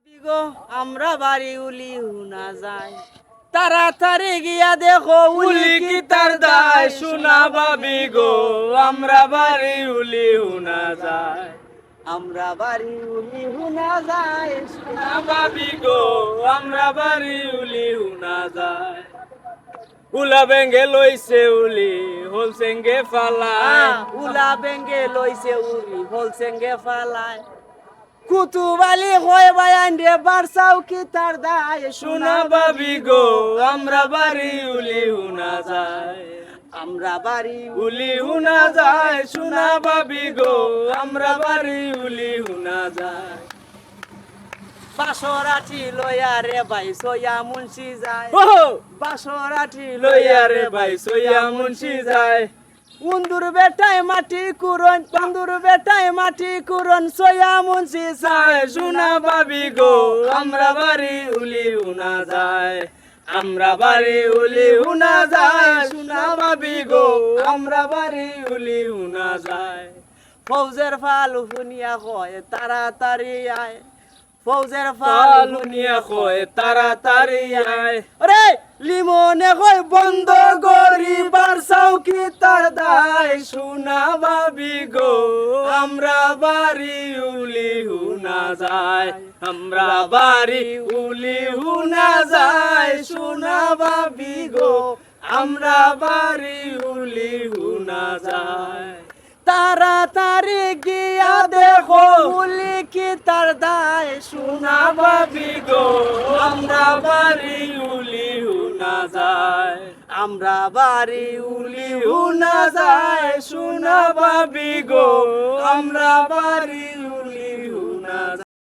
গো আমরা বাড়ি উলি হুনা যায় তাড়াতাড়ি গিয়া দেখো উলি কি তার দায় শোনা ভাবি গো আমরা বাড়ি উলি হুনা যায় আমরা বাড়ি উলি হুনা যায় শোনা ভাবি গো আমরা বাড়ি উলি হুনা যায় উলা বেঙ্গে লইছে উলি হল সেঙ্গে ফালায় উলা বেঙ্গে লইছে উলি হল সেঙ্গে ফালায় কুতুবালি হয় বায়ান রে বারসাও কি তার দায় শোনা ভাবি গো আমরা বাড়ি উলি হুনা যায় আমরা বাড়ি উলি হুনা যায় শোনা ভাবি গো আমরা বাড়ি উলি হুনা যায় বাসরাঠি লইয়া রে ভাই সইয়া মুন্সি যায় ও বাসরাঠি লইয়া রে ভাই সইয়া মুন্সি যায় উন্দুর বেটায় মাটি কুরন উন্দুর বেটায় মাটি কুরন সইয়া মুন্সি যায় শোনা ভাবি গো আমরা বাড়ি উলি হুনা যায় আমরা বাড়ি উলি হুনা যায় শোনা ভাবি গো আমরা বাড়ি উলি হুনা যায় ফৌজের ফাল শুনিয়া কয় তাড়াতাড়ি আয় ফৌজের ফাল ফালুনিয়া কয় তাড়াতাড়ি আয় রে লিমনে কয় বন্ধ গরিবার চৌকি তার দায় শোনা ভাবি গো আমরা বাড়ি উলি হুনা যায় আমরা বাড়ি উলি হুনা যায় শোনা ভাবি গো আমরা বাড়ি উলি হুনা যায় তাড়াতাড়ি গিয়া দেখো উলি কি তার দায় শোনা ভাবি গো আমরা বাড়ি উলি হুনা যায় আমরা বাড়ি উলি হুনা যায় শোনা ভাবি গো আমরা বাড়ি উলি হুনা